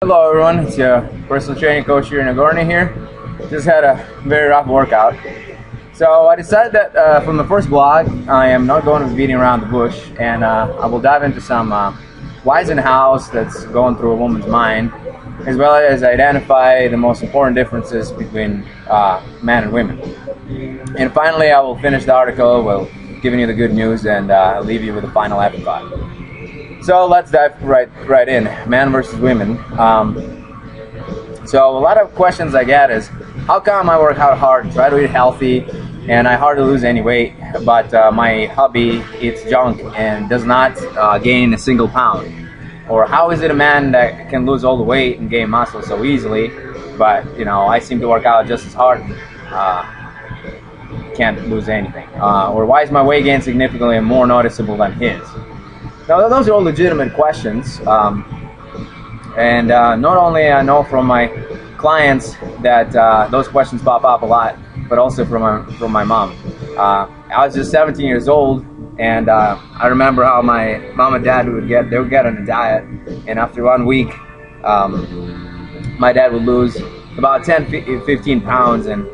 Hello everyone, it's your personal training coach here in Nagorny here. Just had a very rough workout. So I decided that from the first blog, I am not going to be beating around the bush, and I will dive into some whys and hows that's going through a woman's mind, as well as identify the most important differences between men and women. And finally, I will finish the article while giving you the good news and leave you with the final afterthought. So let's dive right in, men versus women. So a lot of questions I get is, how come I work out hard, try to eat healthy, and I hardly lose any weight, but my hubby eats junk and does not gain a single pound? Or how is it a man that can lose all the weight and gain muscle so easily, but I seem to work out just as hard and can't lose anything? Or why is my weight gain significantly more noticeable than his? Now, those are all legitimate questions, and not only I know from my clients that those questions pop up a lot, but also from my mom. I was just 17 years old, and I remember how my mom and dad would get on a diet, and after 1 week, my dad would lose about 10-15 pounds, and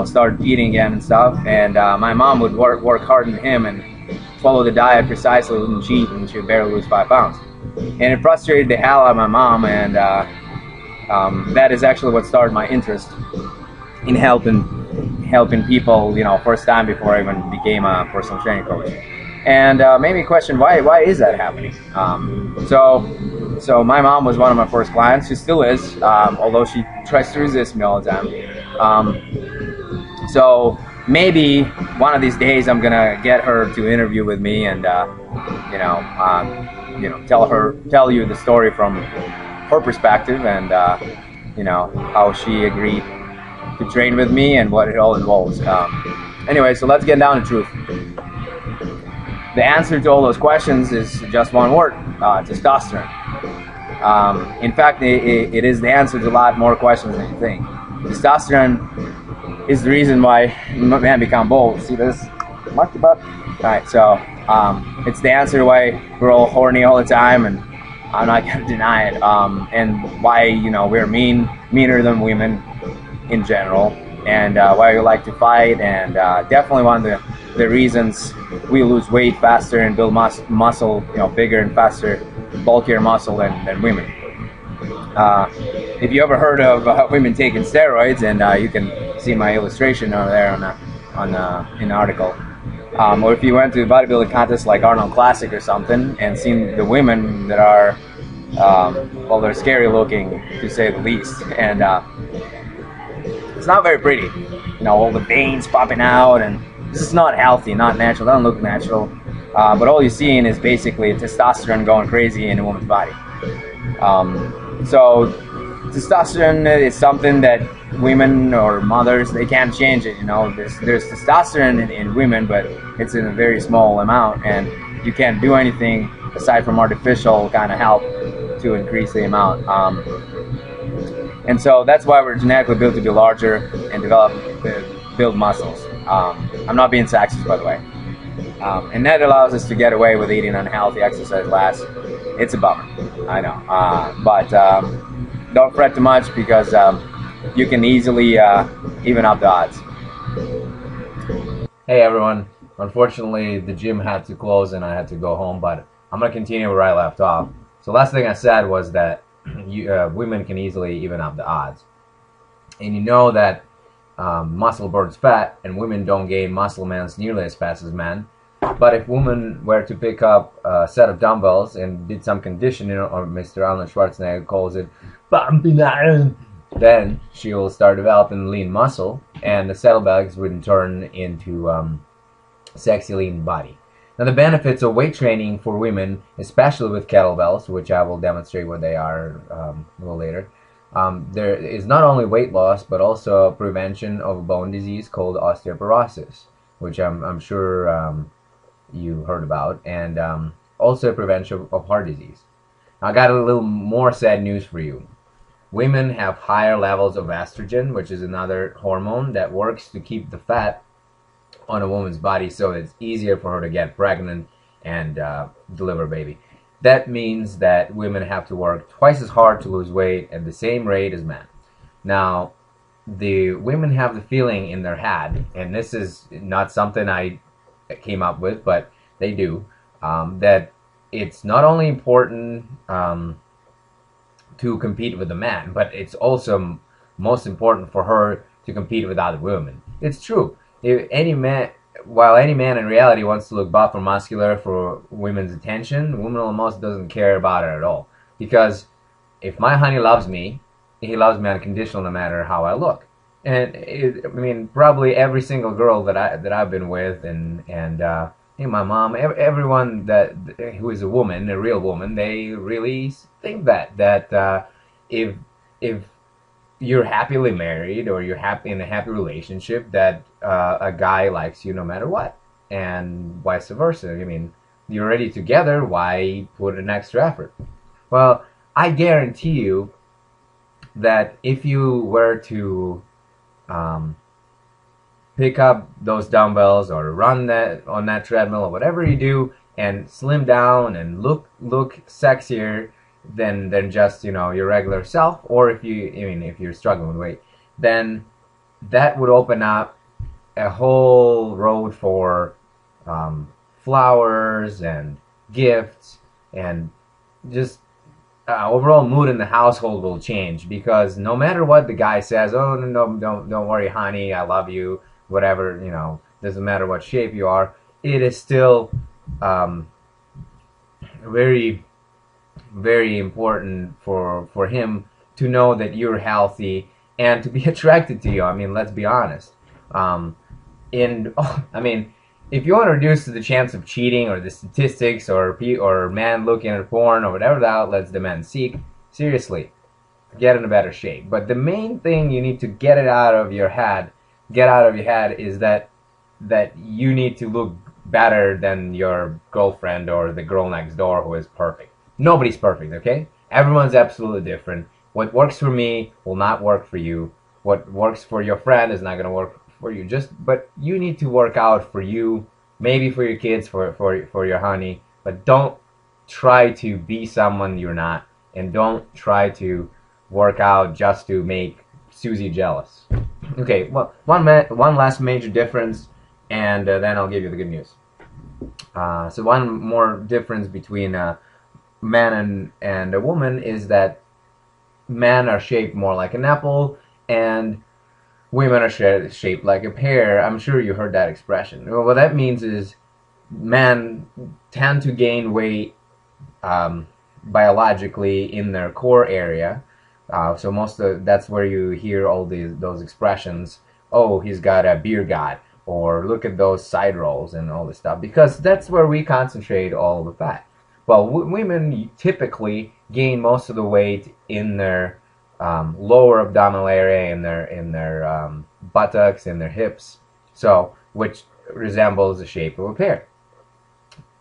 start eating again and stuff, and my mom would work harder than him and follow the diet precisely, wouldn't cheat, and she would barely lose 5 pounds. And it frustrated the hell out of my mom, and that is actually what started my interest in helping people, first time before I even became a personal training coach. And made me question, why is that happening? So my mom was one of my first clients. She still is, although she tries to resist me all the time. So maybe one of these days I'm gonna get her to interview with me and tell you the story from her perspective, and how she agreed to train with me and what it all involves. Anyway, so let's get down to truth. The answer to all those questions is just one word: testosterone. In fact, it is the answer to a lot more questions than you think. Testosterone is the reason why men become bold. See this? Mark the button. Alright, so it's the answer why we're all horny all the time, and I'm not gonna deny it. And why we're meaner than women in general, and why we like to fight, and definitely one of the reasons we lose weight faster and build muscle, bigger and faster, bulkier muscle than women. If you ever heard of women taking steroids, and you can see my illustration over there in the article, or if you went to a bodybuilding contest like Arnold Classic or something and seen the women that are, they're scary looking to say the least, and it's not very pretty. All the veins popping out, and this is not healthy, not natural, doesn't look natural. But all you're seeing is basically testosterone going crazy in a woman's body. So testosterone is something that women or mothers, they can't change it. There's testosterone in women, but it's in a very small amount, and you can't do anything aside from artificial kind of help to increase the amount. And so that's why we're genetically built to be larger and build muscles. I'm not being sexist, by the way. And that allows us to get away with eating unhealthy, exercise less. It's a bummer, I know. But don't fret too much, because you can easily even up the odds. Hey everyone, unfortunately the gym had to close and I had to go home, but I'm going to continue where I left off. So last thing I said was that women can easily even up the odds. And you know that muscle burns fat, and women don't gain muscle mass nearly as fast as men. But if women were to pick up a set of dumbbells and did some conditioning, or Mr. Arnold Schwarzenegger calls it bumping iron, then she will start developing lean muscle, and the saddlebags would turn into sexy lean body. Now the benefits of weight training for women, especially with kettlebells, which I will demonstrate what they are a little later, there is not only weight loss, but also prevention of a bone disease called osteoporosis, which I'm sure you heard about, and also prevention of heart disease. Now, I got a little more sad news for you. Women have higher levels of estrogen, which is another hormone that works to keep the fat on a woman's body, so it's easier for her to get pregnant and deliver a baby. that means that women have to work twice as hard to lose weight at the same rate as men. Now, the women have the feeling in their head, and this is not something I came up with, but they do, that it's not only important to compete with a man, but it's also most important for her to compete with other women. It's true. If any man, while any man in reality wants to look buff or muscular for women's attention, women almost doesn't care about it at all. Because if my honey loves me, he loves me unconditional no matter how I look. And I mean, probably every single girl that I've been with, and my mom, everyone that who is a woman, a real woman, they really think that if you're happily married or you're happy in a happy relationship, that a guy likes you no matter what, and vice versa. I mean, you're already together, why put an extra effort? Well, I guarantee you that if you were to pick up those dumbbells or run that on that treadmill or whatever you do and slim down and look sexier than just, you know, your regular self, or if you're struggling with weight, then that would open up a whole road for flowers and gifts, and just overall mood in the household will change, because no matter what the guy says, oh no, don't worry honey, I love you, whatever, you know, doesn't matter what shape you are, it is still very, very important for him to know that you're healthy and to be attracted to you. I mean, let's be honest. I mean, if you want to reduce the chance of cheating or the statistics or man looking at porn or whatever the outlets the men seek, seriously, get in a better shape. But the main thing you need to get out of your head is that you need to look better than your girlfriend or the girl next door who is perfect. Nobody's perfect, okay? Everyone's absolutely different. What works for me will not work for you. What works for your friend is not going to work for you. But you need to work out for you, maybe for your kids, for your honey. But don't try to be someone you're not, and don't try to work out just to make Susie jealous. Okay, well, one last major difference, and then I'll give you the good news. So one more difference between a man and a woman is that men are shaped more like an apple, and women are shaped like a pear. I'm sure you heard that expression. Well, what that means is men tend to gain weight biologically in their core area. So that's where you hear all those expressions. Oh, he's got a beer gut, or look at those side rolls and all this stuff, because that's where we concentrate all the fat. Well, women typically gain most of the weight in their lower abdominal area, in their buttocks, in their hips, so which resembles the shape of a pear.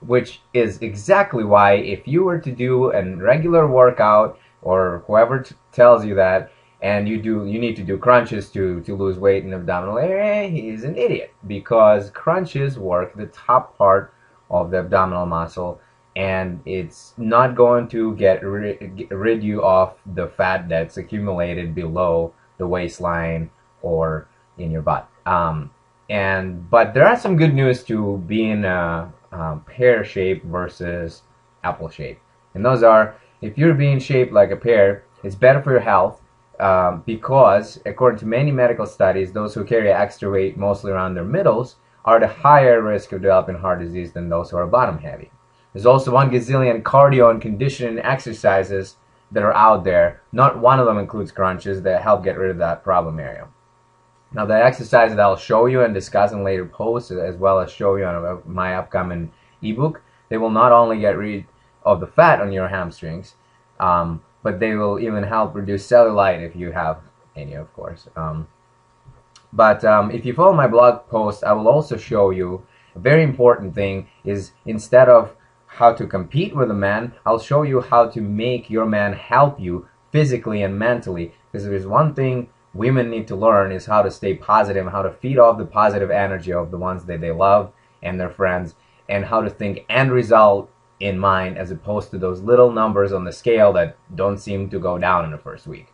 Which is exactly why if you were to do a regular workout, or whoever tells you that, and you need to do crunches to lose weight in the abdominal area, he's an idiot, because crunches work the top part of the abdominal muscle, and it's not going to get rid you of the fat that's accumulated below the waistline or in your butt. But there are some good news to being pear shape versus apple shape, and those are, if you're being shaped like a pear, it's better for your health, because according to many medical studies, those who carry extra weight mostly around their middles are at a higher risk of developing heart disease than those who are bottom heavy. There's also 1 gazillion cardio and conditioning exercises that are out there. Not one of them includes crunches that help get rid of that problem area. Now, the exercises that I'll show you and discuss in later posts, as well as show you on my upcoming ebook, they will not only get rid of the fat on your hamstrings, but they will even help reduce cellulite if you have any, of course. If you follow my blog post, I will also show you a very important thing is, instead of how to compete with a man, I'll show you how to make your man help you physically and mentally. Because there's one thing women need to learn, is how to stay positive, how to feed off the positive energy of the ones that they love and their friends, and how to think end result in mind, as opposed to those little numbers on the scale that don't seem to go down in the first week.